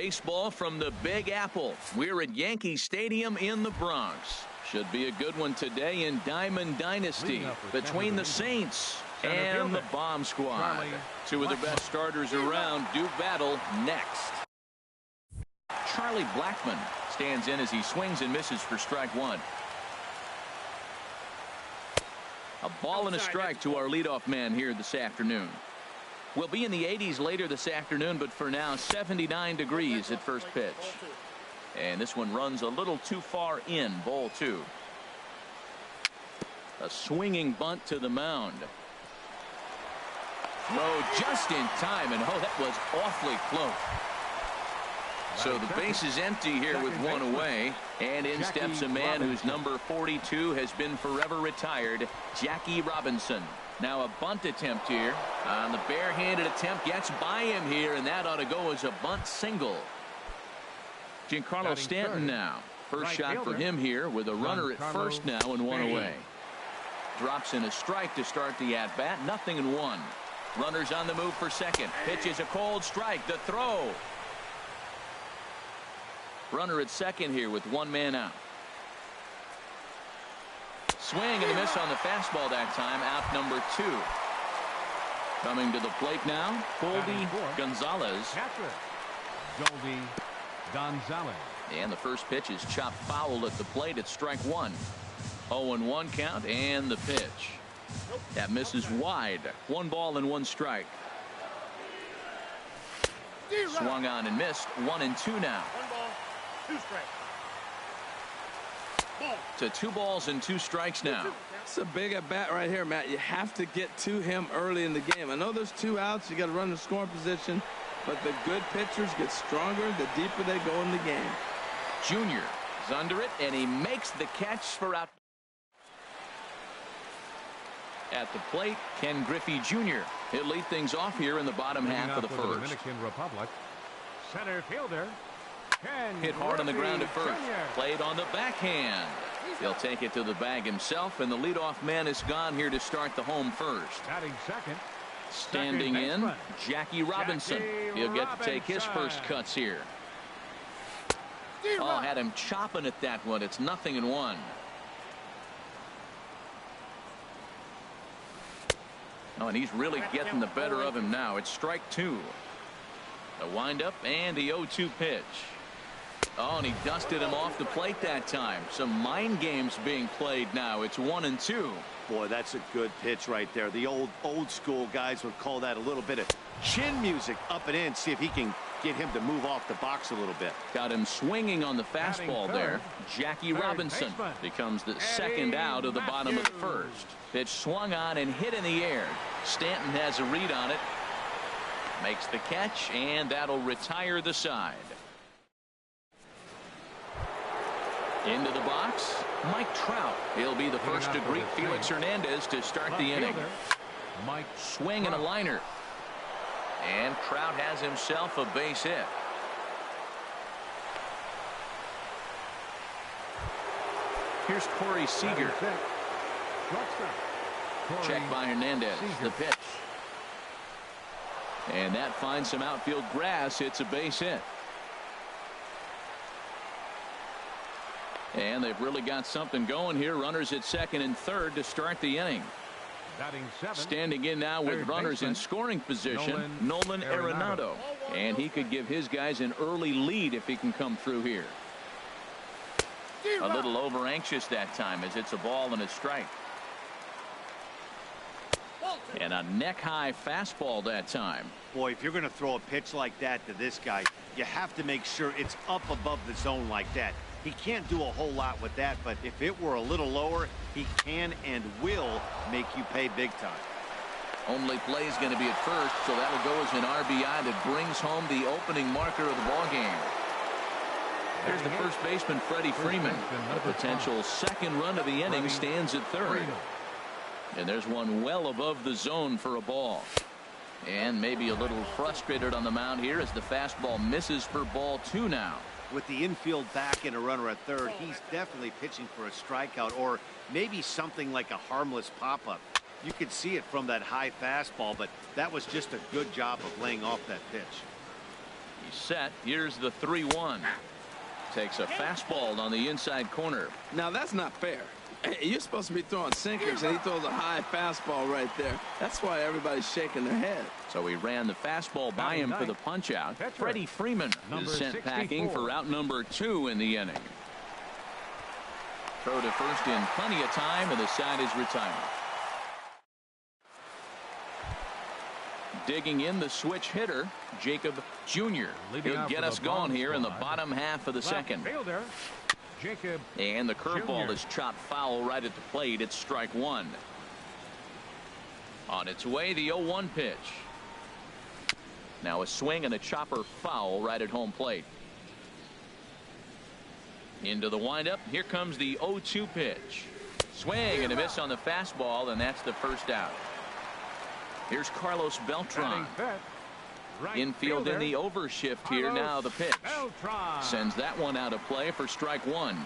Baseball from the Big Apple. We're at Yankee Stadium in the Bronx. Should be a good one today in Diamond Dynasty between the Saints and the Bomb Squad. Two of the best starters around do battle next. Charlie Blackmon stands in as he swings and misses for strike one. A ball and a strike to our leadoff man here this afternoon. We'll be in the 80s later this afternoon, but for now 79 degrees at first pitch. And this one runs a little too far in. Ball two. A swinging bunt to the mound. Throw just in time, and oh, that was awfully close. So the base is empty here with one away, and in steps a man whose number 42 has been forever retired, Jackie Robinson. Now a bunt attempt here. On the barehanded attempt, gets by him here, and that ought to go as a bunt single. Giancarlo Stanton now. First shot for him here with a runner at first now and one away. Drops in a strike to start the at-bat. 0-1. Runners on the move for second. Pitches a cold strike. The throw. Runner at second here with one man out. Swing and a miss on the fastball that time. Out number 2. Coming to the plate now, Colby Gonzalez. Colby Gonzalez. And the first pitch is chopped foul at the plate at strike one. 0-1 count and the pitch. That misses wide. 1 ball and 1 strike. Swung on and missed. 1-2 now. 2 strikes. To 2 balls and 2 strikes now. It's a big at bat right here, Matt. You have to get to him early in the game. I know there's 2 outs. You got to run the scoring position, but the good pitchers get stronger the deeper they go in the game. Junior is under it, and he makes the catch for out. At the plate, Ken Griffey Jr. He'll lead things off here in the bottom half of the first. Dominican Republic. Center fielder. Hit hard on the ground at first. Played on the backhand. He'll take it to the bag himself, and the leadoff man is gone here to start the home first. Batting second. Standing in, Jackie Robinson. He'll get to take his first cuts here. Oh, had him chopping at that one. It's 0-1. Oh, and he's really getting the better of him now. It's strike 2. A windup and the 0-2 pitch. Oh, and he dusted him off the plate that time. Some mind games being played now. It's 1-2. Boy, that's a good pitch right there. The old school guys would call that a little bit of chin music up and in. See if he can get him to move off the box a little bit. Got him swinging on the fastball there. Jackie Robinson becomes the second out of the bottom of the first. Pitch swung on and hit in the air. Stanton has a read on it. Makes the catch, and that'll retire the side. Into the box, Mike Trout. He'll be the first to greet Felix Hernandez to start the inning. Mike swing and a liner. And Trout has himself a base hit. Here's Corey Seager. Check by Hernandez. The pitch. And that finds some outfield grass. It's a base hit. And they've really got something going here. Runners at second and third to start the inning. Standing in now with runners in scoring position, Nolan Arenado. And he could give his guys an early lead if he can come through here. A little over anxious that time as it's a ball and a strike. And a neck-high fastball that time. Boy, if you're going to throw a pitch like that to this guy, you have to make sure it's up above the zone like that. He can't do a whole lot with that, but if it were a little lower, he can and will make you pay big time. Only play is going to be at first, so that'll go as an RBI that brings home the opening marker of the ballgame. Here's the first baseman, Freddie Freeman. A potential second run of the inning stands at third. And there's one well above the zone for a ball. And maybe a little frustrated on the mound here as the fastball misses for ball 2 now. With the infield back and a runner at third, he's definitely pitching for a strikeout or maybe something like a harmless pop-up. You could see it from that high fastball, but that was just a good job of laying off that pitch. He's set. Here's the 3-1. Takes a fastball on the inside corner. Now that's not fair. You're supposed to be throwing sinkers, and he throws a high fastball right there. That's why everybody's shaking their head. So he ran the fastball by him for the punch out. Freddie Freeman is sent packing for out number 2 in the inning. Throw to first in plenty of time, and the side is retired. Digging in the switch hitter, Jacob Jr. He'll get us going here in the bottom half of the second. Fielder, Jacob and the curveball Jr. is chopped foul right at the plate. It's strike 1. On its way, the 0-1 pitch. Now a swing and a chopper foul right at home plate. Into the windup. Here comes the 0-2 pitch. Swing and a miss on the fastball, and that's the first out. Here's Carlos Beltran. Infield in the overshift here. Now the pitch. Sends that one out of play for strike 1.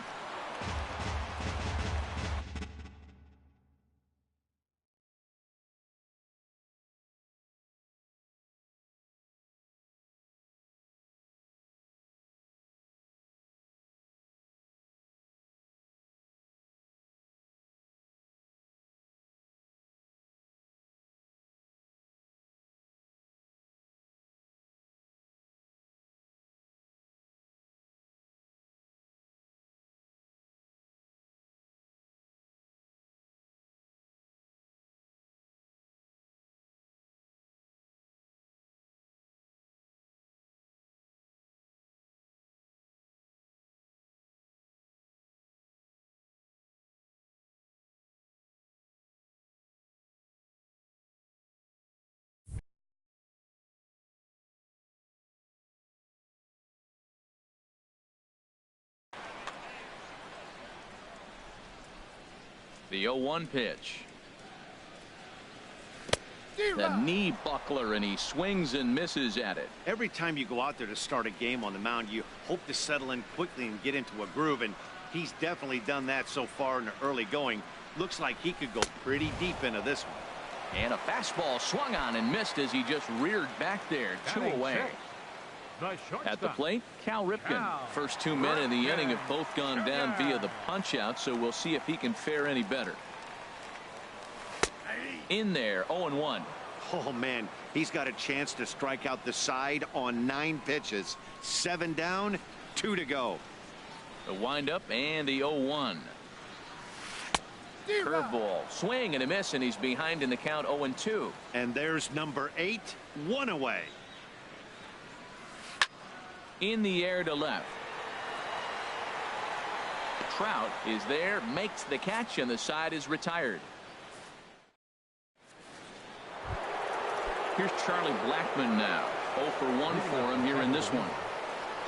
The 0-1 pitch. The knee buckler, and he swings and misses at it. Every time you go out there to start a game on the mound, you hope to settle in quickly and get into a groove, and he's definitely done that so far in the early going. Looks like he could go pretty deep into this one. And a fastball swung on and missed as he just reared back there. 2 away. At the plate, Cal Ripken. First 2 men in the inning have both gone down via the punch out, so we'll see if he can fare any better. In there, 0-1. Oh man, he's got a chance to strike out the side on 9 pitches. 7 down, 2 to go. The windup and the 0-1. Curveball, swing and a miss, and he's behind in the count. 0-2. And there's number 8, 1 away. In the air to left. Trout is there, makes the catch, and the side is retired. Here's Charlie Blackmon now. 0 for 1 for him here in this one.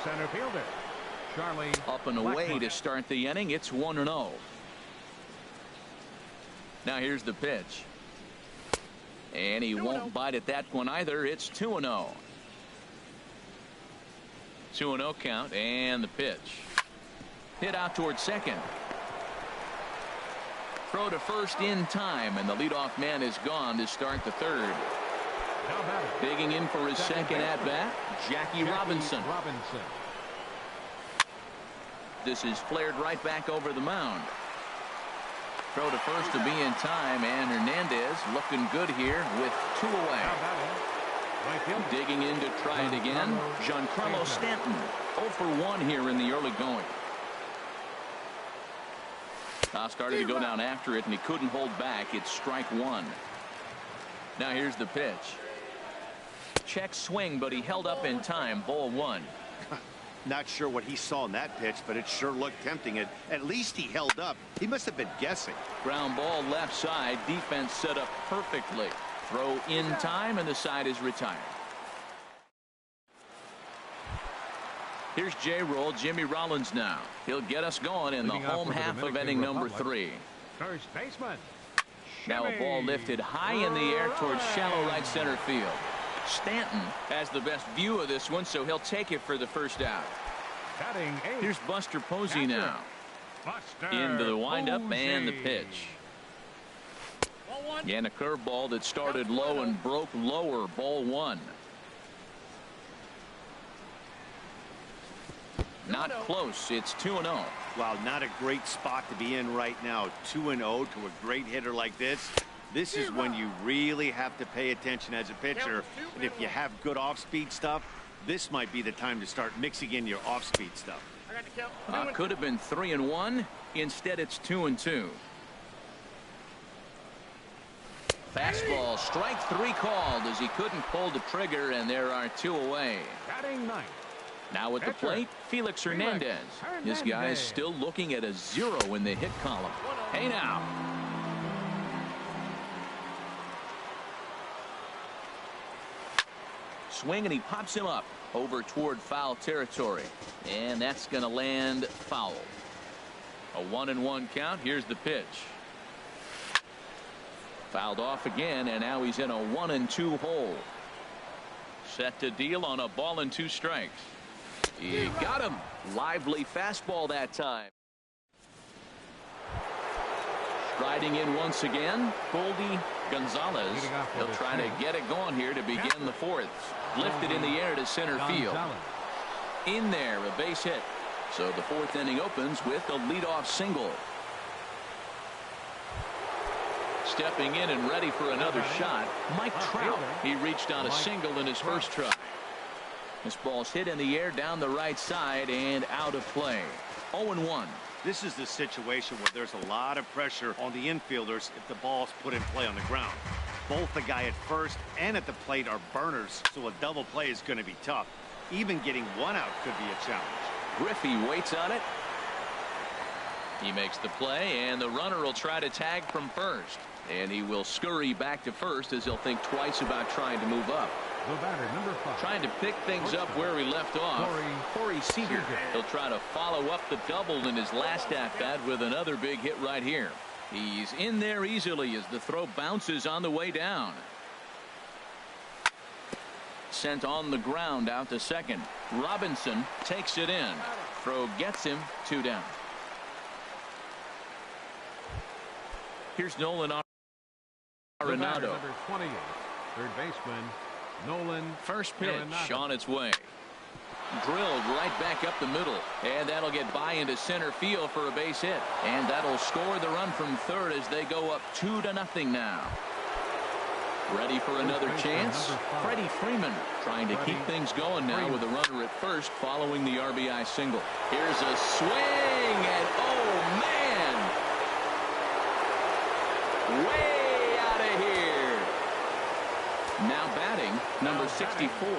Center fielder Charlie up and away Blackmon. to start the inning. It's 1-0. Now here's the pitch. And he won't bite at that one either. It's 2-0. 2-0 count, and the pitch. Hit out towards second. Throw to first in time, and the leadoff man is gone to start the third. Digging in for his second at-bat, Jackie Robinson. This is flared right back over the mound. Throw to first to be in time, and Hernandez looking good here with 2 away. Digging in to try it again, Giancarlo Stanton. 0 for 1 here in the early going. Started to go down after it, and he couldn't hold back. It's strike 1. Now here's the pitch. Check swing, but he held up in time. Ball 1. Not sure what he saw in that pitch, but it sure looked tempting. At least he held up. He must have been guessing. Ground ball left side. Defense set up perfectly. Throw in time, and the side is retired. Here's J-Roll, Jimmy Rollins now. He'll get us going in the home half of inning number 3. First baseman. Now a ball lifted high in the air towards shallow right center field. Stanton has the best view of this one, so he'll take it for the first out. Here's Buster Posey now. Into the windup and the pitch. And a curveball that started low and broke lower. Ball 1. Not close. It's 2-0. Wow, not a great spot to be in right now. 2-0 to a great hitter like this. This is when you really have to pay attention as a pitcher. And if you have good off-speed stuff, this might be the time to start mixing in your off-speed stuff. Could have been 3-1. Instead, it's 2-2. Fastball, strike 3 called as he couldn't pull the trigger, and there are 2 away. Batting ninth. Now at the plate, Felix Hernandez. This guy is still looking at a 0 in the hit column. Hey now. Swing, and he pops him up over toward foul territory. And that's going to land foul. A 1-1 count. Here's the pitch. Fouled off again, and now he's in a 1-2 hole. Set to deal on a ball and 2 strikes. He got him. Lively fastball that time. Striding in once again, Goldie Gonzalez. He'll try to get it going here to begin the 4th. Lifted in the air to center field. In there, a base hit. So the 4th inning opens with a leadoff single. Stepping in and ready for another shot, Mike Trout. He reached on a single in his first try. This ball's hit in the air down the right side and out of play. 0-1. This is the situation where there's a lot of pressure on the infielders if the ball's put in play on the ground. Both the guy at first and at the plate are burners, so a double play is going to be tough. Even getting 1 out could be a challenge. Griffey waits on it. He makes the play, and the runner will try to tag from first. And he will scurry back to first as he'll think twice about trying to move up. The batter, number 5. Trying to pick things up where he left off. Corey Seager. He'll try to follow up the double in his last at-bat with another big hit right here. He's in there easily as the throw bounces on the way down. Sent on the ground out to second. Robinson takes it in. Throw gets him 2 down. Here's Nolan Arenado. Number 28, third baseman Nolan. First pitch Arenado. on its way. Drilled right back up the middle, and that'll get by into center field for a base hit, and that'll score the run from third as they go up 2-0 now. Ready for another chance. Freddie Freeman trying to keep things going now with a runner at first following the RBI single. Here's a swing, and oh man, way out of here. Now batting, number 64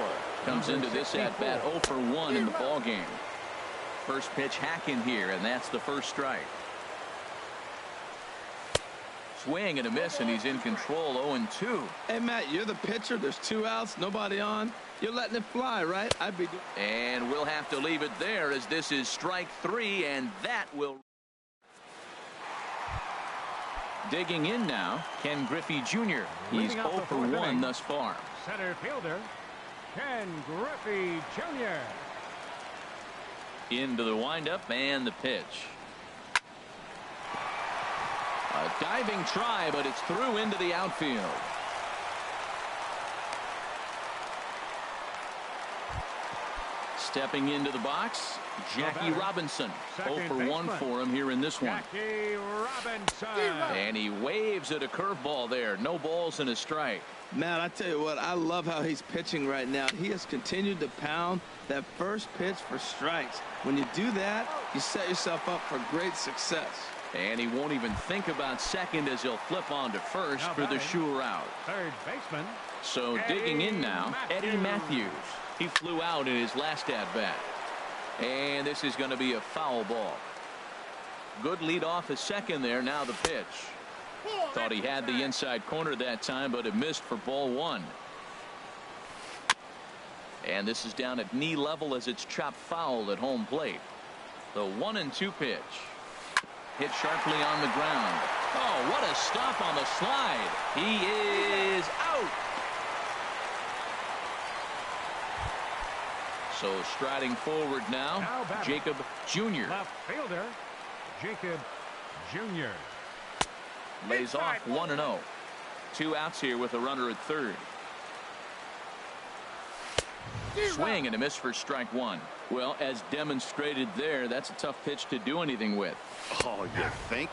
comes into this at bat 0 for 1 in the ball game. First pitch hacking here, and that's the first strike. Swing and a miss, and he's in control. 0-2. Hey Matt, you're the pitcher. There's 2 outs, nobody on. You're letting it fly, right? I'd be. And we'll have to leave it there as this is strike 3, and that will. Digging in now, Ken Griffey Jr. He's 0 for 1 thus far. Center fielder Ken Griffey Jr. Into the windup and the pitch. A diving try, but it's through into the outfield. Stepping into the box, Jackie Robinson. 0 for 1 for him here in this one. Jackie Robinson. And he waves at a curveball there. No balls and a strike. Matt, I tell you what, I love how he's pitching right now. He has continued to pound that first pitch for strikes. When you do that, you set yourself up for great success. And he won't even think about second as he'll flip on to first for the sure out. Third baseman. So digging in now, Eddie Matthews. He flew out in his last at-bat. And this is going to be a foul ball. Good lead off at second there. Now the pitch. Thought he had the inside corner that time, but it missed for ball 1. And this is down at knee level as it's chopped foul at home plate. The 1-2 pitch. Hit sharply on the ground. Oh, what a stop on the slide. He is out. So striding forward now Jacob Jr. Left fielder Jacob Jr. Lays off 1-0. 2 outs here with a runner at third. Swing and a miss for strike one. Well, as demonstrated there, that's a tough pitch to do anything with. Oh, you think?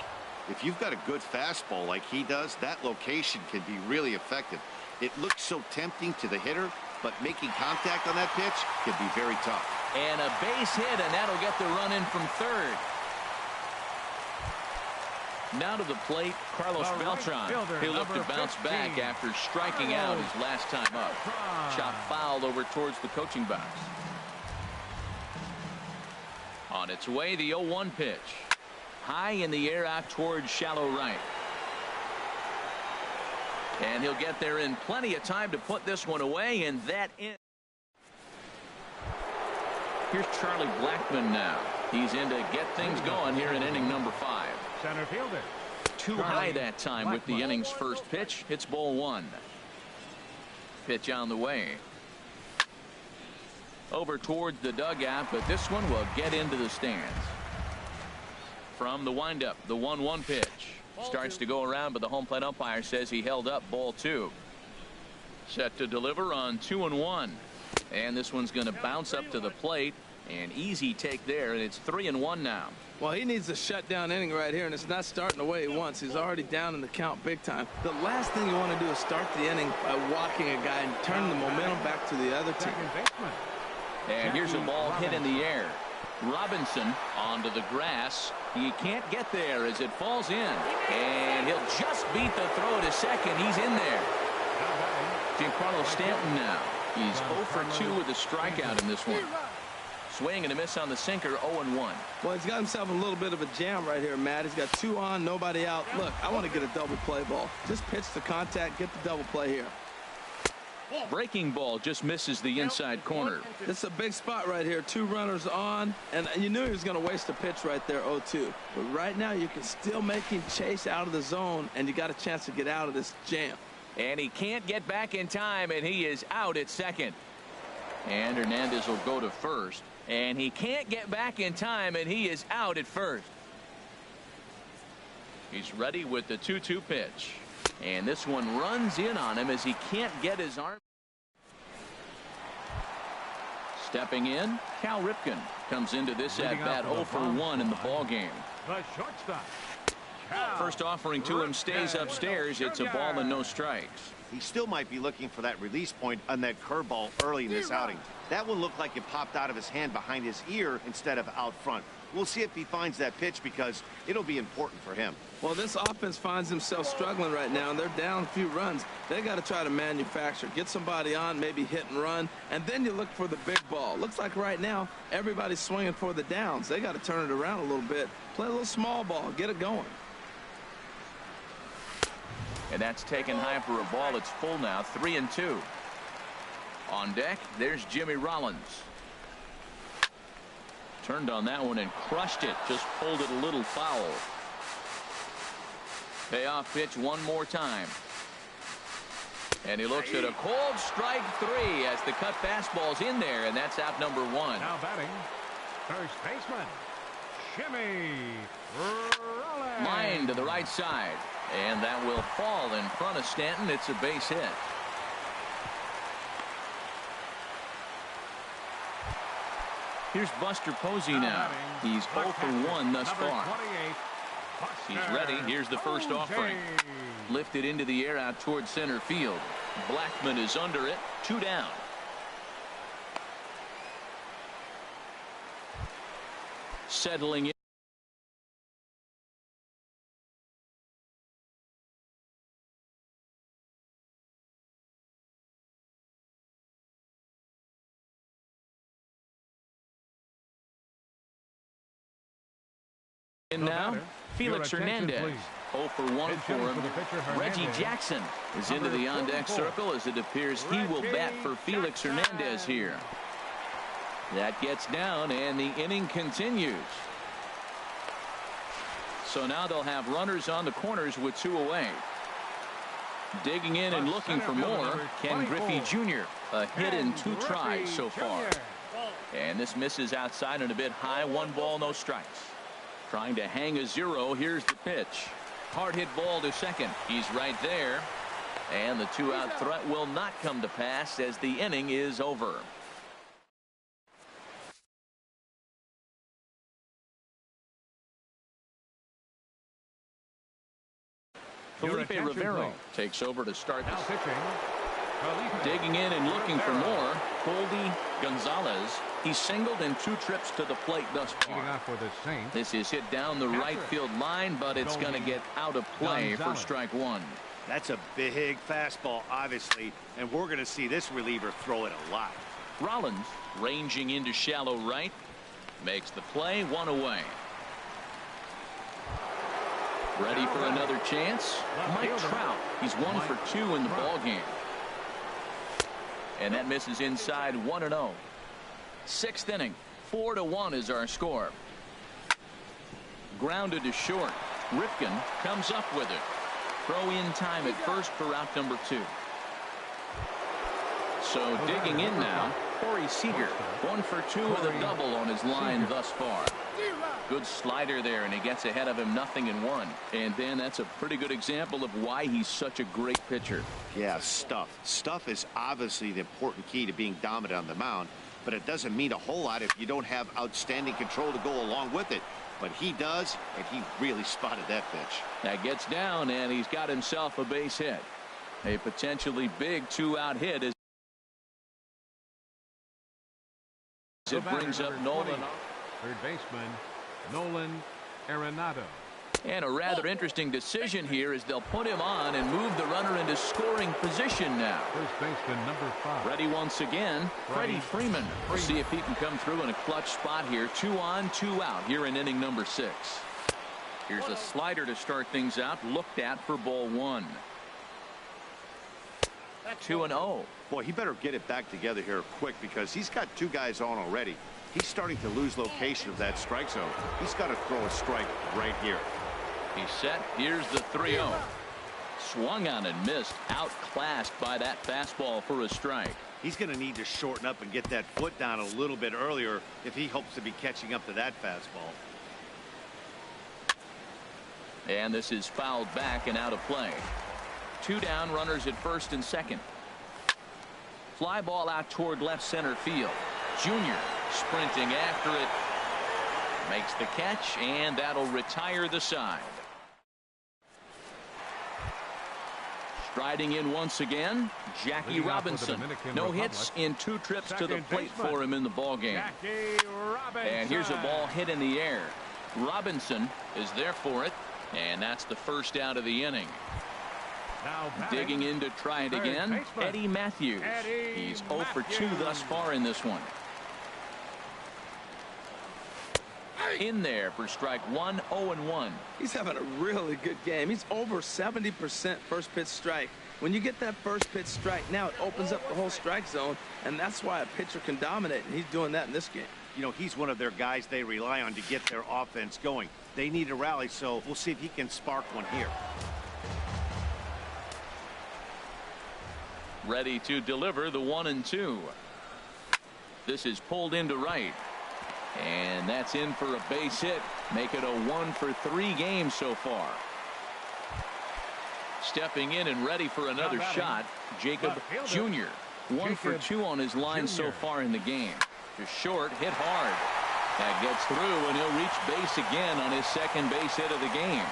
If you've got a good fastball like he does, that location can be really effective. It looks so tempting to the hitter, but making contact on that pitch can be very tough. And a base hit, and that'll get the run in from third. Now to the plate, Carlos Beltran. He'll look to bounce back after striking out his last time up. Chop foul over towards the coaching box. On its way, the 0-1 pitch. High in the air out towards shallow right. And he'll get there in plenty of time to put this one away, and that in. Here's Charlie Blackmon now. He's in to get things going here in inning number 5. Center fielder. Too high that time with the inning's first pitch. It's ball 1. Pitch on the way. Over towards the dugout, but this one will get into the stands. From the windup, the 1-1 pitch. Starts to go around, but the home plate umpire says he held up ball 2. Set to deliver on 2-1. And this one's going to bounce up to the plate. An easy take there, and it's 3-1 now. Well, he needs a shutdown inning right here, and it's not starting the way he wants. He's already down in the count big time. The last thing you want to do is start the inning by walking a guy and turn the momentum back to the other team. And here's a ball hit in the air. Robinson onto the grass. He can't get there as it falls in. And he'll just beat the throw to second. He's in there. Giancarlo Stanton now. He's 0 for 2 with a strikeout in this one. Swing and a miss on the sinker, 0-1. Well, he's got himself a little bit of a jam right here, Matt. He's got 2 on, nobody out. Look, I want to get a double play ball. Just pitch the contact, get the double play here. Breaking ball just misses the inside corner. It's a big spot right here. 2 runners on, and you knew he was going to waste a pitch right there, 0-2. But right now, you can still make him chase out of the zone, and you got a chance to get out of this jam. And he can't get back in time, and he is out at second. And Hernandez will go to first. And he can't get back in time, and he is out at first. He's ready with the 2-2 pitch. And this one runs in on him as he can't get his arm. Stepping in, Cal Ripken comes into this at-bat 0 for 1 in the ballgame. The shortstop. First offering to him stays upstairs. It's a ball and no strikes. He still might be looking for that release point on that curveball early in this outing. That one looked like it popped out of his hand behind his ear instead of out front. We'll see if he finds that pitch because it'll be important for him. Well, this offense finds himself struggling right now, and they're down a few runs. They got to try to manufacture, get somebody on, maybe hit and run, and then you look for the big ball. Looks like right now everybody's swinging for the downs. They got to turn it around a little bit, play a little small ball, get it going. And that's taken high for a ball. It's full now, 3-2. On deck, there's Jimmy Rollins. Turned on that one and crushed it. Just pulled it a little foul. Payoff pitch one more time. And he looks at a cold strike 3 as the cut fastball's in there, and that's out number 1. Now batting, first baseman, Jimmy Rollins. Line to the right side. And that will fall in front of Stanton. It's a base hit. Here's Buster Posey now. He's 0 for 1 thus far. He's ready. Here's the first offering. Lifted into the air out towards center field. Blackmon is under it. 2 down. Settling in. And now, Felix Hernandez. 0 for 1 for him. Reggie Jackson is into the on-deck circle as it appears he will bat for Felix Hernandez here. That gets down, and the inning continues. So now they'll have runners on the corners with 2 away. Digging in and looking for more, Ken Griffey Jr. A hit in 2 tries so far. And this misses outside and a bit high. 1 ball, no strikes. Trying to hang a 0. Here's the pitch. Hard hit ball to second. He's right there. And the 2-out threat will not come to pass as the inning is over. Your Felipe Rivero please. takes over to start Now this. pitching. Felipe Digging in and looking for Rivero. more, Goldie Gonzalez. He's singled in 2 trips to the plate thus Leading far. off for the Saints. This is hit down the right field line, but it's going to get out of play for Gonzalez. strike 1. That's a big fastball, obviously, and we're going to see this reliever throw it a lot. Rollins ranging into shallow right. Makes the play, 1 away. Ready for another chance. Mike Trout. He's 1 for 2 in the ball game. And that misses inside, 1-0. 6th inning, 4-1 is our score. Grounded to short. Rifkin comes up with it. Throw in time at first for out number 2. So digging in now, Corey Seager, 1 for 2 with a double on his line thus far. Good slider there, and he gets ahead of him, 0-1. And then that's a pretty good example of why he's such a great pitcher. Yeah, stuff. Stuff is obviously the important key to being dominant on the mound, but it doesn't mean a whole lot if you don't have outstanding control to go along with it. But he does, and he really spotted that pitch. That gets down, and he's got himself a base hit. A potentially big 2-out hit as it brings up Nolan. Third baseman, Nolan Arenado. And a rather interesting decision here is they'll put him on and move the runner into scoring position now. First baseman, number 5. Ready once again, Freddie Freeman. We'll see if he can come through in a clutch spot here. 2 on, 2 out here in inning number 6. Here's a slider to start things out, looked at for ball 1. 2-0. Boy, he better get it back together here quick because he's got 2 guys on already. He's starting to lose location of that strike zone. He's got to throw a strike right here. He's set. Here's the 3-0. Swung on and missed. Outclassed by that fastball for a strike. He's going to need to shorten up and get that foot down a little bit earlier if he hopes to be catching up to that fastball. And this is fouled back and out of play. 2 down, runners at first and second. Fly ball out toward left center field. Junior sprinting after it. Makes the catch, and that'll retire the side. Striding in once again, Jackie Robinson. No hits in 2 trips to the plate for him in the ballgame. And here's a ball hit in the air. Robinson is there for it, and that's the first out of the inning. Digging in to try it again, Eddie Matthews. He's 0 for 2 thus far in this one. In there for strike 1, 0-1. He's having a really good game. He's over 70% first pitch strike. When you get that first pitch strike, now it opens up the whole strike zone, and that's why a pitcher can dominate, and he's doing that in this game. You know, he's one of their guys they rely on to get their offense going. They need a rally, so we'll see if he can spark one here. Ready to deliver the 1-2. This is pulled into right. And that's in for a base hit. Make it a 1 for 3 game so far. Stepping in and ready for another shot, Jacob Jr. 1 for 2 on his line so far in the game. Just short, hit hard. That gets through, and he'll reach base again on his second base hit of the game.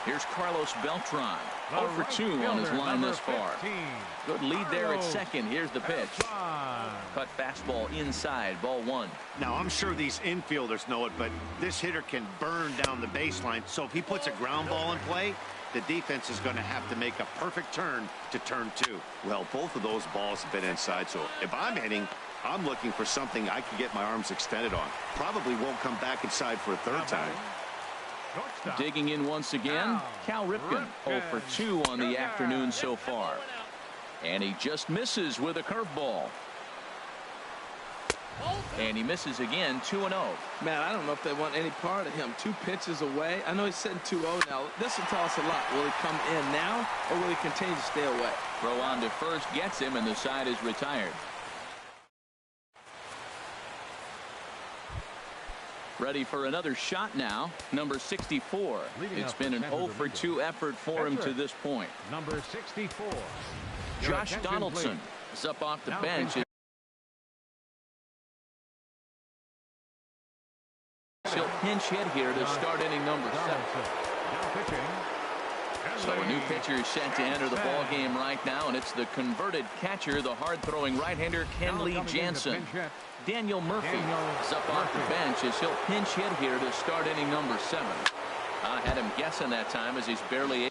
Here's Carlos Beltran. 0 for 2 on his line thus far. Good lead there at second. Here's the pitch. Cut fastball inside, ball 1. Now, I'm sure these infielders know it, but this hitter can burn down the baseline. So if he puts a ground ball in play, the defense is going to have to make a perfect turn to turn 2. Well, both of those balls have been inside, so if I'm hitting, I'm looking for something I can get my arms extended on. Probably won't come back inside for a third time. Digging in once again, Cal Ripken, 0 for 2 on the afternoon so far. And he just misses with a curveball. And he misses again, 2-0. Man, I don't know if they want any part of him. 2 pitches away. I know he's sitting 2-0 now. This will tell us a lot. Will he come in now, or will he continue to stay away? Throw on to first gets him, and the side is retired. Ready for another shot now, number 64. It's been an 0 for 2 effort for him to this point. Number 64. Josh Donaldson is up off the bench. as he'll pinch hit here to start inning number 7. Now pitching. So a new pitcher is set to enter the ball game right now, and it's the converted catcher, the hard-throwing right-hander Kenley Jansen. Daniel Murphy is up off the bench as he'll pinch hit here to start inning number 7. I had him guessing that time as he's barely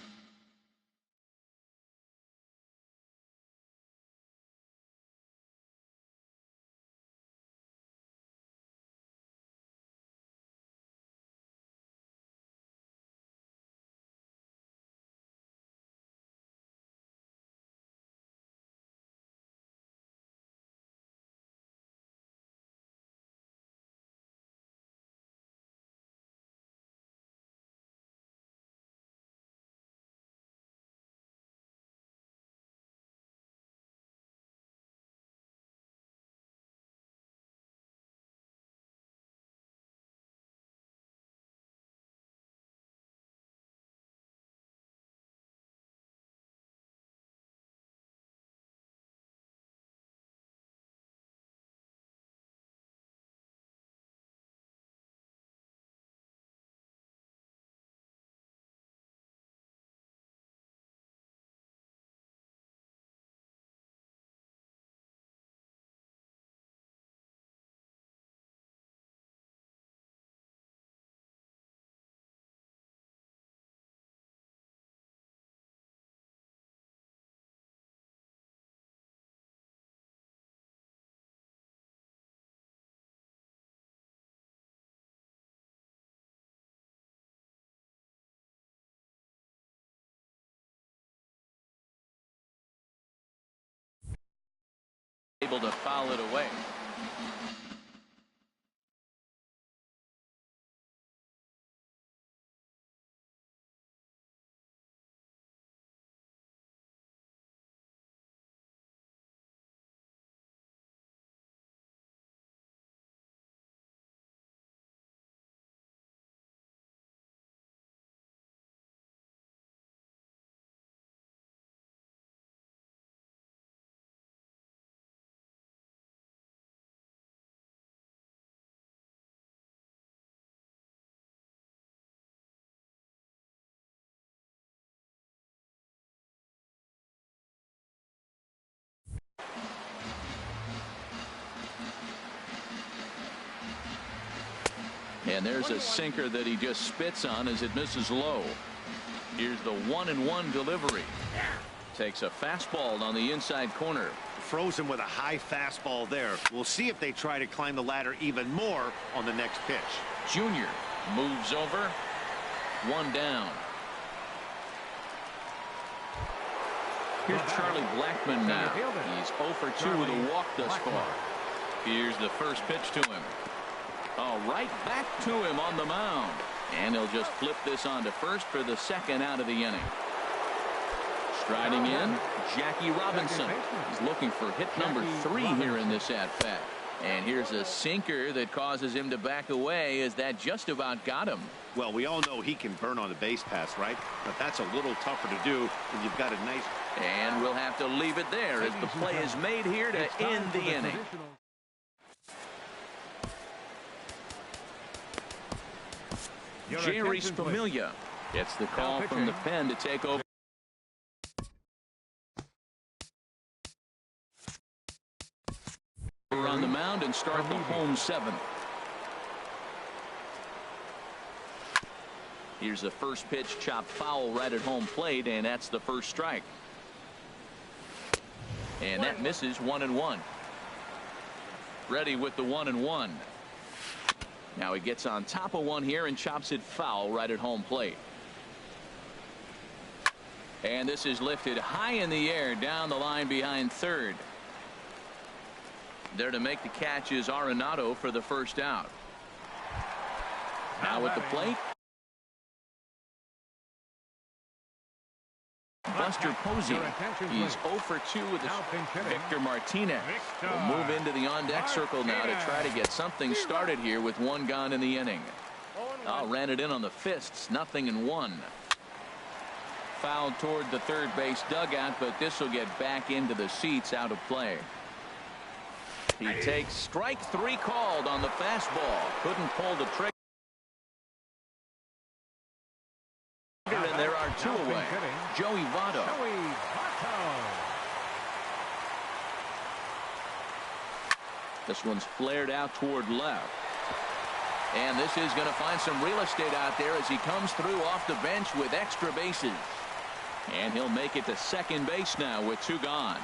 able to foul it away. And there's a sinker that he just spits on as it misses low. Here's the 1-1 delivery. Takes a fastball on the inside corner. Frozen with a high fastball there. We'll see if they try to climb the ladder even more on the next pitch. Junior moves over. 1 down. Here's Charlie Blackmon now. He's 0 for 2 with a walk thus far. Here's the first pitch to him. Right back to him on the mound. And he'll just flip this on to first for the second out of the inning. Striding in, Jackie Robinson. He's looking for hit number 3 here in this at-bat. And here's a sinker that causes him to back away as that just about got him. Well, we all know he can burn on the base pass, right? But that's a little tougher to do when you've got a nice... And we'll have to leave it there as the play is made here to end the inning. Jerry Familia gets the call from the pen to take over. On the mound and start the home 7th. Here's the first pitch, chopped foul right at home plate, and that's the first strike. And that misses. 1-1. Ready with the 1-1. Now he gets on top of one here and chops it foul right at home plate. And this is lifted high in the air down the line behind third. There to make the catch is Arenado for the first out. Now at the plate, Buster Posey. He's 0 for 2 with Victor Martinez. Will move into the on-deck circle now to try to get something started here with 1 gone in the inning. Ran it in on the fists. 0-1. Fouled toward the third base dugout, but this will get back into the seats out of play. He takes strike 3 called on the fastball. Couldn't pull the trigger. 2 away. Joey Votto. This one's flared out toward left. And this is going to find some real estate out there as he comes through off the bench with extra bases. And he'll make it to second base now with 2 gone.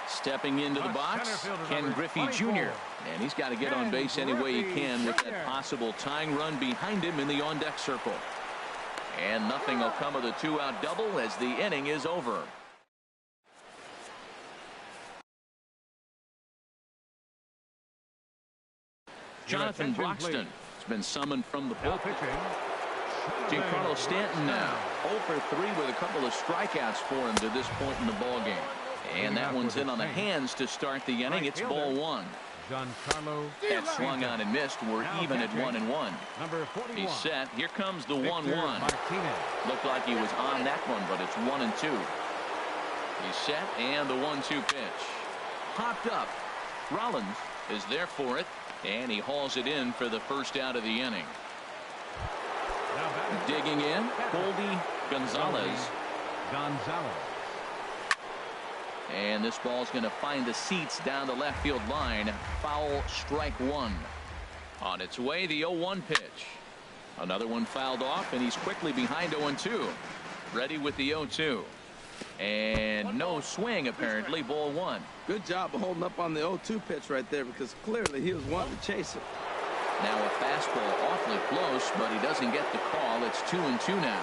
Stepping into the box, Ken Griffey Jr. And he's got to get on base any way he can with that possible tying run behind him in the on-deck circle. And nothing will come of the 2-out double as the inning is over. Jonathan Broxton has been summoned from the bullpen. Giancarlo Stanton now 0 for 3 with a couple of strikeouts for him to this point in the ball game. And that one's in on the hands to start the inning. It's ball 1. That swung on and missed. We're even at 1-1. He's set. Here comes the 1-1. Looked like he was on that one, but it's 1-2. He's set, and the 1-2 pitch. Popped up. Rollins is there for it, and he hauls it in for the first out of the inning. Digging in, Colby Gonzalez. And this ball's going to find the seats down the left field line. Foul, strike 1. On its way, the 0-1 pitch. Another one fouled off, and he's quickly behind 0-2. Ready with the 0-2. And no swing, apparently. Ball 1. Good job of holding up on the 0-2 pitch right there, because clearly he was wanting to chase it. Now a fastball awfully close, but he doesn't get the call. It's 2-2 now.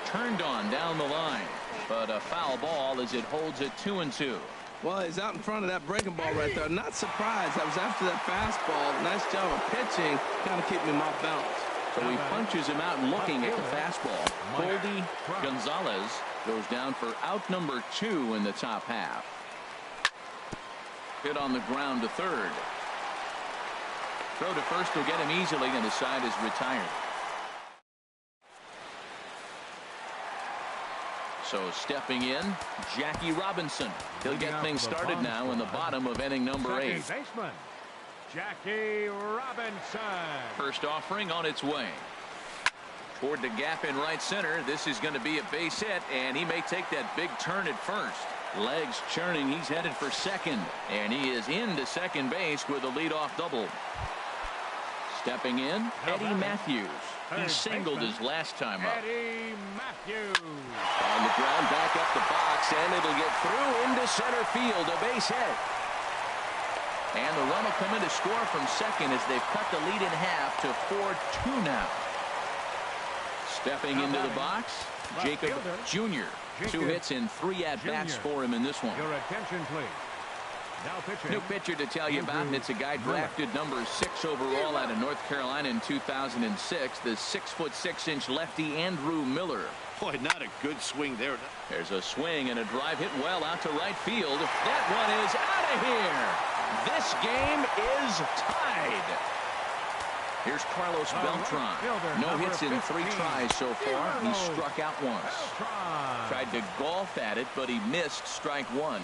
Turned on down the line, but a foul ball as it holds it 2-2. Well, he's out in front of that breaking ball right there. Not surprised. I was after that fastball. Nice job of pitching, kind of keeping him off balance. So he punches him out looking at the fastball. Colby Gonzalez goes down for out number 2 in the top half. Hit on the ground to third. Throw to first will get him easily, and the side is retired. So stepping in, Jackie Robinson. He'll get things started now in the bottom of inning number 8. Baseman, Jackie Robinson. First offering on its way. Toward the gap in right center. This is going to be a base hit, and he may take that big turn at first. Legs churning. He's headed for second, and he is into second base with a leadoff double. Stepping in, Eddie Matthews. He singled his last time up. Eddie Matthews. On the ground, back up the box, and it'll get through into center field. A base hit. And the run will come in to score from second as they've cut the lead in half to 4-2 now. Stepping into the box, Jacob Jr. 2 hits and 3 at-bats for him in this one. Your attention, please. New pitcher to tell you about, and it's a guy drafted number 6 overall out of North Carolina in 2006. The 6'6" lefty Andrew Miller. Boy, not a good swing there. There's a swing and a drive hit well out to right field. That one is out of here. This game is tied. Here's Carlos Beltran. No hits in 3 tries so far. He struck out once. Tried to golf at it, but he missed strike 1.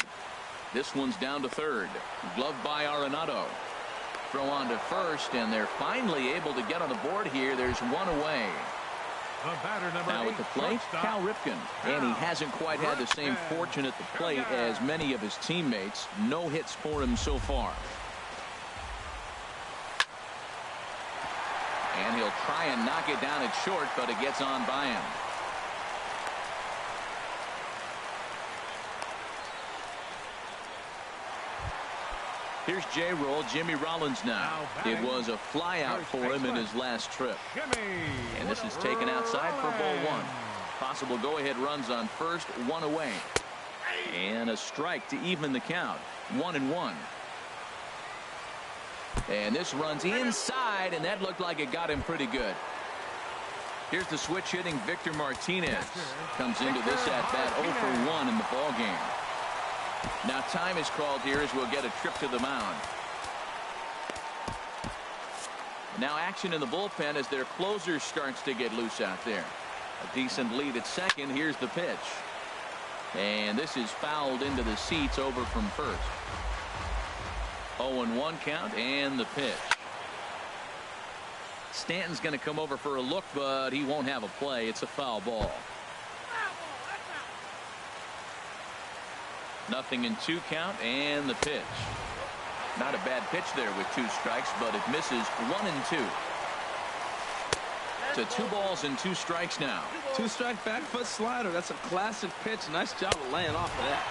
This one's down to third. Gloved by Arenado. Throw on to first, and they're finally able to get on the board here. There's 1 away. Now at the plate, Cal Ripken. And he hasn't quite had the same fortune at the plate as many of his teammates. No hits for him so far. And he'll try and knock it down at short, but it gets on by him. Here's J-Roll, Jimmy Rollins now. It was a flyout for him in his last trip. And this is taken outside for ball 1. Possible go-ahead runs on first, 1 away. And a strike to even the count. 1-1. And this runs inside, and that looked like it got him pretty good. Here's the switch hitting Victor Martinez. Comes into this at-bat 0 for 1 in the ball game. Now time is called here as we'll get a trip to the mound. Now action in the bullpen as their closer starts to get loose out there. A decent lead at second. Here's the pitch. And this is fouled into the seats over from first. 0-1 count and the pitch. Stanton's going to come over for a look, but he won't have a play. It's a foul ball. 0-2 count, and the pitch. Not a bad pitch there with 2 strikes, but it misses 1-2. To 2 balls and 2 strikes now. 2-strike back foot slider. That's a classic pitch. Nice job of laying off of that.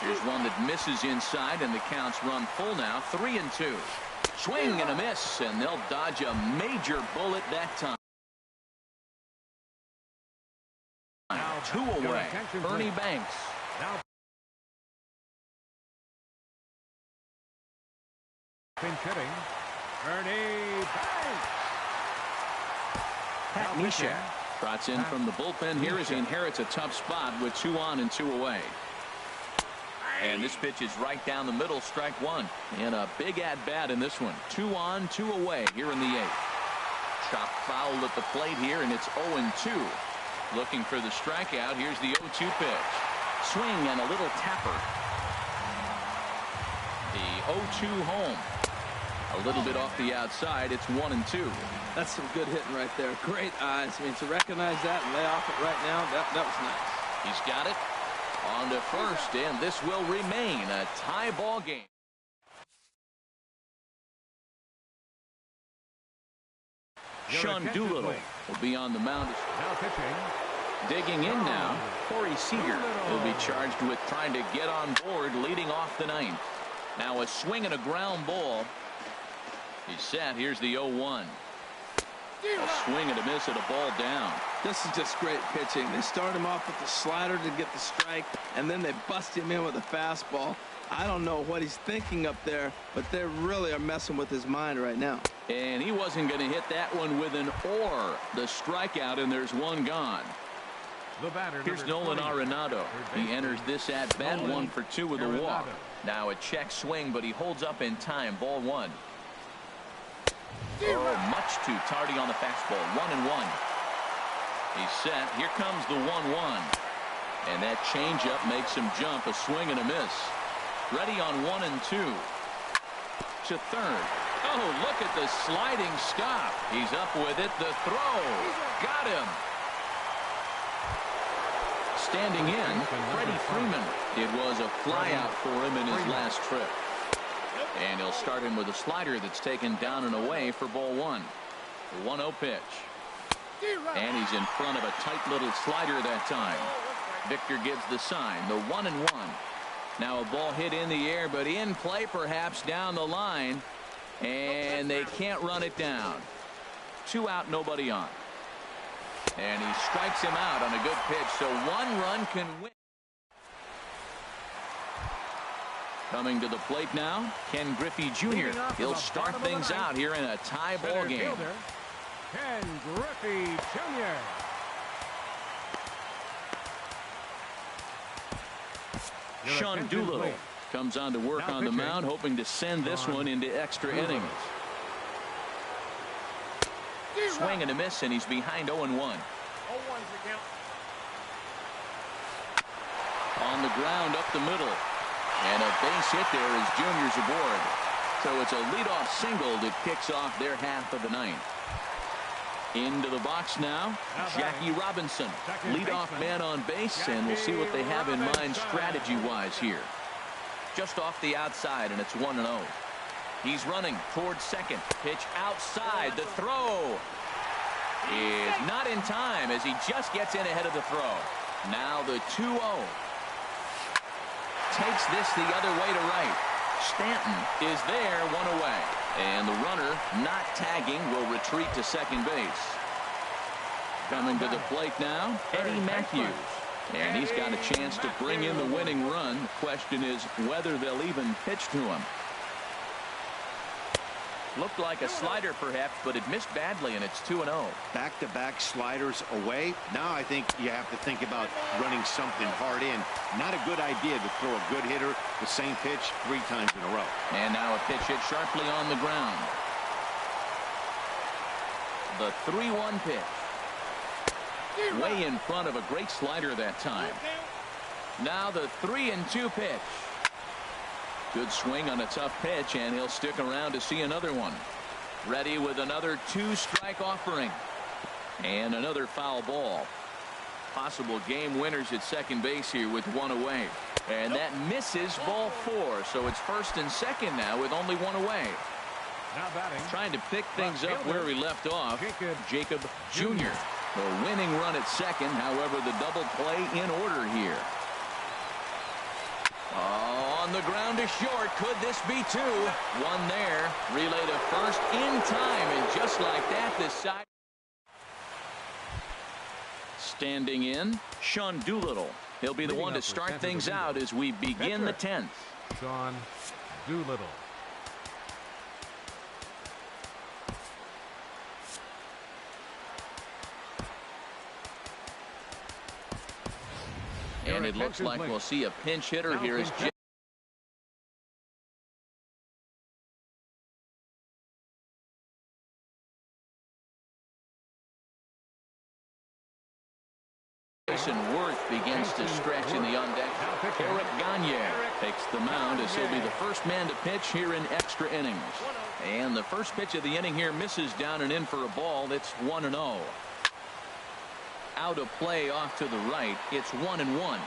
Here's one that misses inside, and the counts run full now. 3-2. Swing and a miss, and they'll dodge a major bullet that time. Now 2 away. Ernie Banks. Pinch hitting. Ernie Banks. Pat Misha trots in from the bullpen here as he inherits a tough spot with 2 on and 2 away. And this pitch is right down the middle, strike 1. And a big at-bat in this one. 2 on, 2 away here in the 8th. Chopped foul at the plate here, and it's 0-2. Looking for the strikeout. Here's the 0-2 pitch. Swing and a little tapper. The 0-2 home. A little bit off the outside. It's 1-2. That's some good hitting right there. Great eyes. I mean, to recognize that and lay off it right now, that was nice. He's got it. On to first, and this will remain a tie ball game. Sean Doolittle will be on the mound. Now pitching. Digging in now, Corey Seager will be charged with trying to get on board leading off the 9th. Now a swing and a ground ball. He's set. Here's the 0-1. A swing and a miss at a ball down. This is just great pitching. They start him off with the slider to get the strike, and then they bust him in with a fastball. I don't know what he's thinking up there, but they really are messing with his mind right now. And he wasn't going to hit that one with an or. The strikeout, and there's 1 gone. The batter, here's Nolan Arenado. He enters this at bat 1 for 2 with a walk. Now a check swing, but he holds up in time. Ball 1. Oh, much too tardy on the fastball. 1-1. He's set. Here comes the 1-1. And that changeup makes him jump. A swing and a miss. Ready on 1-2. To third. Oh, look at the sliding stop. He's up with it. The throw. Got him. Standing in, Freddie Freeman. It was a flyout for him in his last trip. And he'll start him with a slider that's taken down and away for ball 1. The 1-0 pitch. And he's in front of a tight little slider that time. Victor gives the sign. The 1-1. Now a ball hit in the air, but in play perhaps down the line. And they can't run it down. 2 out, nobody on. And he strikes him out on a good pitch, so 1 run can win. Coming to the plate now, Ken Griffey Jr. He'll start things out here in a tie ball game. Ken Griffey Jr. Sean Doolittle comes on to work on the mound, hoping to send this one into extra innings. Swing and a miss, and he's behind 0-1. On the ground up the middle. And a base hit there as Junior's aboard. So it's a leadoff single that kicks off their half of the 9th. Into the box now, Jackie Robinson, leadoff man on base, and we'll see what they have in mind strategy-wise here. Just off the outside, and it's 1-0. He's running towards second. Pitch outside. The throw is not in time as he just gets in ahead of the throw. Now the 2-0. Takes this the other way to right. Stanton is there, 1 away. And the runner, not tagging, will retreat to second base. Coming to the plate now, Eddie Matthews. And he's got a chance to bring in the winning run. The question is whether they'll even pitch to him. Looked like a slider perhaps, but it missed badly, and it's 2-0. Back-to-back sliders away. Now I think you have to think about running something hard in. Not a good idea to throw a good hitter the same pitch 3 times in a row. And now a pitch hit sharply on the ground. The 3-1 pitch. Way in front of a great slider that time. Now the 3-2 pitch. Good swing on a tough pitch, and he'll stick around to see another one. Ready with another 2-strike offering. And another foul ball. Possible game winners at second base here with one away. And that misses ball 4. So it's first and second now with only one away. Now batting. Trying to pick things up where we left off. Jacob Jr. The winning run at second. However, the double play in order here. On the ground to short. Could this be 2? One there. Relay to first in time. And just like that, the side. Standing in, Sean Doolittle. He'll be the one to start things out as we begin the 10th. Sean Doolittle. And it looks like we'll see a pinch hitter here as Jason Worth begins to stretch in the on deck. Eric Gagne takes the mound as he'll be the first man to pitch here in extra innings. And the first pitch of the inning here misses down and in for a ball. It's 1-0. Out of play off to the right. It's 1-1.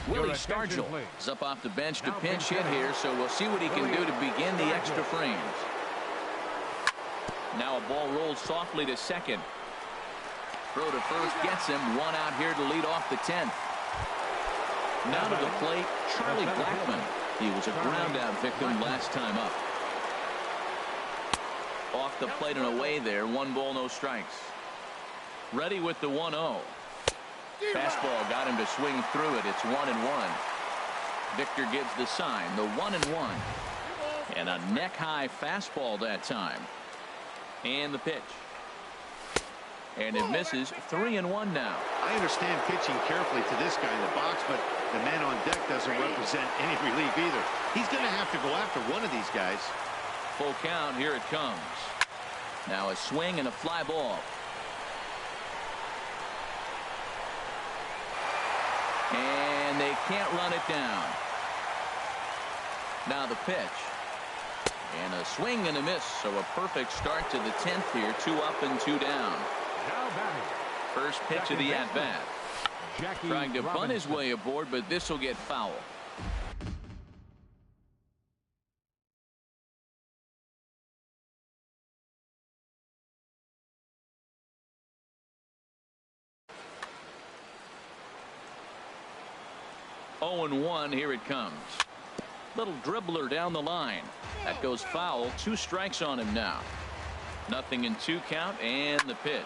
Willie Stargell is up off the bench to pinch hit here, so we'll see what he can do to begin the extra frames. Now a ball rolls softly to second. Throw to first gets him. One out here to lead off the 10th. Now to the plate, Charlie Blackmon. He was a ground out victim last time up. Off the plate and away there. 1 ball, no strikes. Ready with the 1-0. Fastball got him to swing through it. It's 1-1. Victor gives the sign. The 1-1. And a neck high fastball that time. And the pitch. And it misses. 3-1 now. I understand pitching carefully to this guy in the box, but the man on deck doesn't represent any relief either. He's going to have to go after one of these guys. Full count. Here it comes. Now a swing and a fly ball. And they can't run it down. Now the pitch. And a swing and a miss. So a perfect start to the 10th here. 2 up and 2 down. First pitch of the at-bat. Trying to bunt his way aboard, but this will get foul. Oh and 1. Here it comes. Little dribbler down the line. That goes foul. 2 strikes on him now. 0-2 count and the pitch.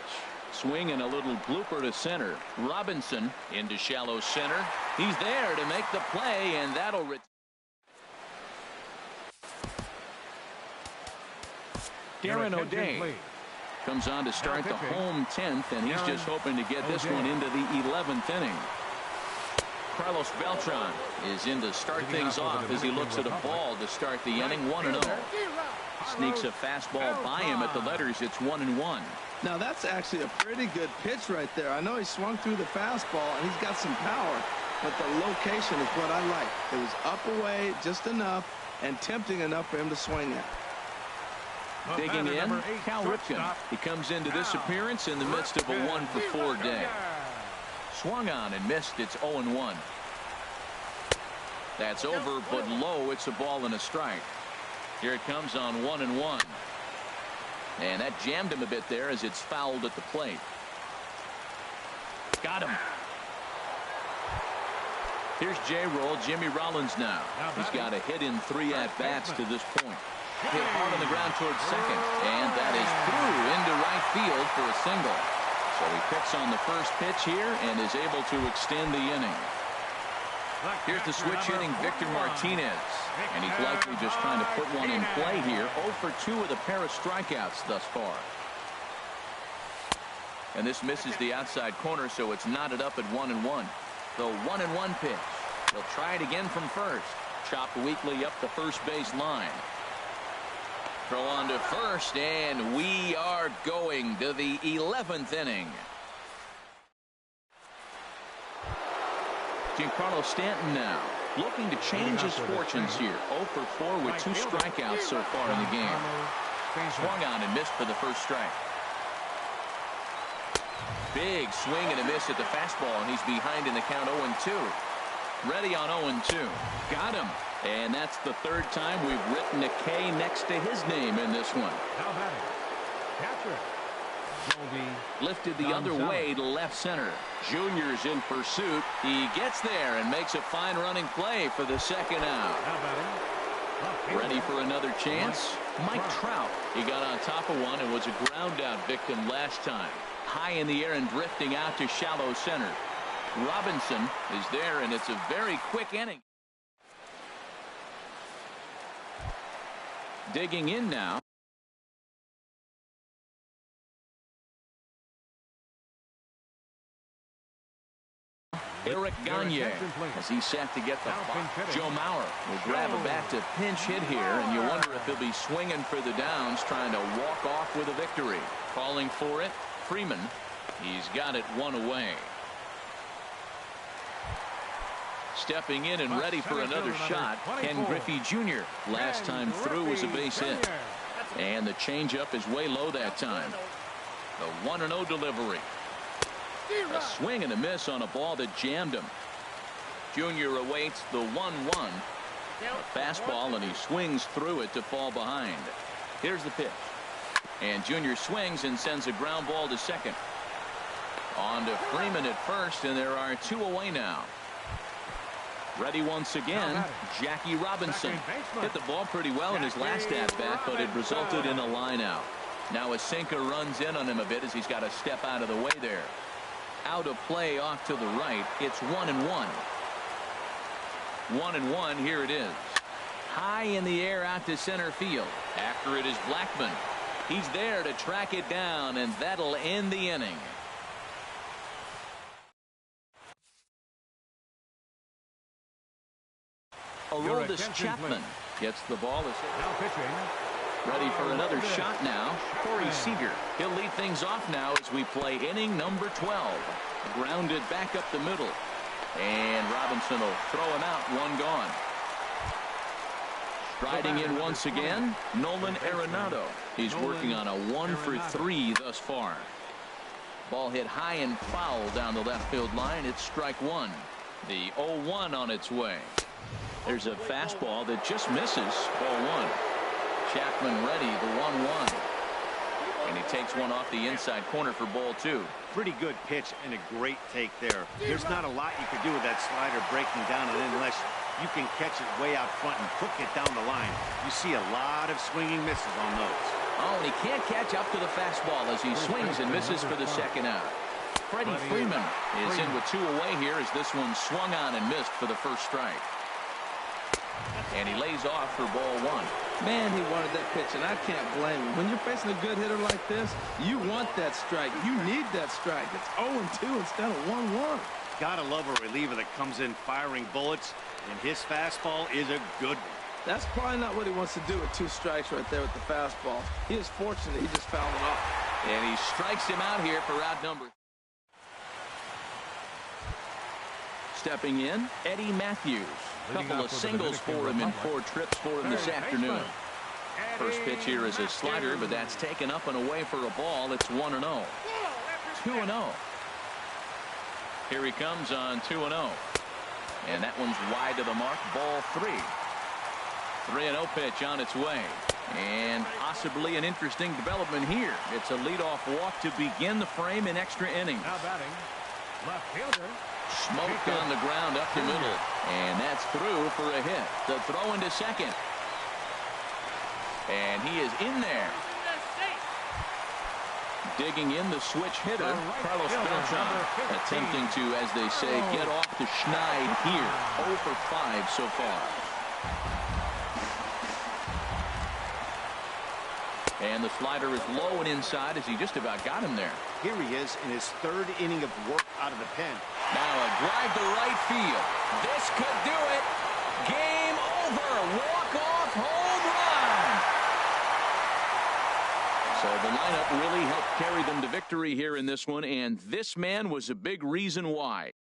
Swing and a little blooper to center. Robinson into shallow center. He's there to make the play, and that'll Darren O'Day comes on to start the home 10th, and he's just hoping to get this one into the 11th inning. Carlos Beltran is in to start things off as he looks at a ball to start the inning. 1-0. Sneaks a fastball by him at the letters. It's 1-1. Now that's actually a pretty good pitch right there. I know he swung through the fastball and he's got some power, but the location is what I like. It was up away just enough and tempting enough for him to swing at. Digging in, Cal Ripken. He comes into this appearance in the midst of a 1-for-4 day. Swung on and missed. It's 0-1. That's over, but low. It's a ball and a strike. Here it comes on 1-1. And that jammed him a bit there as it's fouled at the plate. Got him. Here's J-Roll. Jimmy Rollins now. He's got a hit in 3 at-bats to this point. Hit hard on the ground towards second. And that is through into right field for a single. So he picks on the first pitch here and is able to extend the inning. Here's the switch hitting Victor Martinez. And he's likely just trying to put one in play here. 0-for-2 with a pair of strikeouts thus far. And this misses the outside corner, so it's knotted up at 1-1. The 1-1 pitch. He'll try it again from first. Chopped weakly up the first base line. Throw on to first, and we are going to the 11th inning. Giancarlo Stanton now. looking to change his fortunes here. 0 for 4 with 2 strikeouts so far in the game. Swung on and missed for the first strike. Big swing and a miss at the fastball, and he's behind in the count 0-2. Ready on 0-2. Got him. And that's the 3rd time we've written a K next to his name in this one. How about it? Catcher. Lifted the other way to left center. Junior's in pursuit. He gets there and makes a fine running play for the 2nd out. How about him? Ready for another chance? Mike Trout. He got on top of one and was a ground out victim last time. High in the air and drifting out to shallow center. Robinson is there, and it's a very quick inning. Digging in now. Eric Gagne as he's set to get the ball. Joe Mauer will grab a bat to pinch hit here, and you wonder if he'll be swinging for the downs, trying to walk off with a victory. Calling for it, Freeman. He's got it 1 away. Stepping in and ready for another shot, Ken Griffey Jr. Last time through was a base hit. And the changeup is way low that time. The 1-0 delivery. A swing and a miss on a ball that jammed him. Junior awaits the 1-1. A fastball, and he swings through it to fall behind. Here's the pitch. And Junior swings and sends a ground ball to second. On to Freeman at first, and there are 2 away now. Ready once again, Jackie Robinson. Hit the ball pretty well in his last at-bat, but it resulted in a line out. Now a sinker runs in on him a bit as he's got to step out of the way there. Out of play off to the right. It's 1-1. 1-1. Here it is. High in the air out to center field. After it is Blackman. He's there to track it down, and that'll end the inning. Aroldis Chapman gets the ball. Now pitching. Ready for another shot now. Corey Seager. He'll lead things off now as we play inning number 12. Grounded back up the middle. And Robinson will throw him out. 1 gone. Striding in once again, Nolan Arenado. He's working on a 1 for 3 thus far. Ball hit high and foul down the left field line. It's strike 1. The 0-1 on its way. There's a fastball that just misses. Ball 1. Chapman ready, the 1-1. And he takes one off the inside corner for ball 2. Pretty good pitch and a great take there. There's not a lot you could do with that slider breaking down, and unless you can catch it way out front and hook it down the line, you see a lot of swinging misses on those. Oh, and he can't catch up to the fastball as he swings and misses for the 2nd out. Freddie Freeman is in with 2 away here as this one swung on and missed for the first strike. And he lays off for ball 1. Man, he wanted that pitch, and I can't blame him. When you're facing a good hitter like this, you want that strike. You need that strike. It's 0-2 instead of 1-1. Gotta love a reliever that comes in firing bullets, and his fastball is a good one. That's probably not what he wants to do with 2 strikes right there with the fastball. He is fortunate he just fouled it off. And he strikes him out here for out number. Stepping in, Eddie Matthews. Couple of singles for him and 4 trips for him this afternoon. First pitch here is a slider, but that's taken up and away for a ball. It's 1-0. 2-0. Here he comes on 2-0. And that one's wide to the mark. Ball 3. 3-0 pitch on its way. And possibly an interesting development here. It's a leadoff walk to begin the frame in extra innings. Now batting, left fielder. Smoked on the ground up the middle. And that's through for a hit. The throw into second. And he is in there. Digging in the switch hitter, Carlos Beltran, attempting to, as they say, get off the schneid here. 0 for 5 so far. And the slider is low and inside as he just about got him there. Here he is in his 3rd inning of work out of the pen. Now a drive to right field. This could do it. Game over. Walk-off home run. So the lineup really helped carry them to victory here in this one, and this man was a big reason why.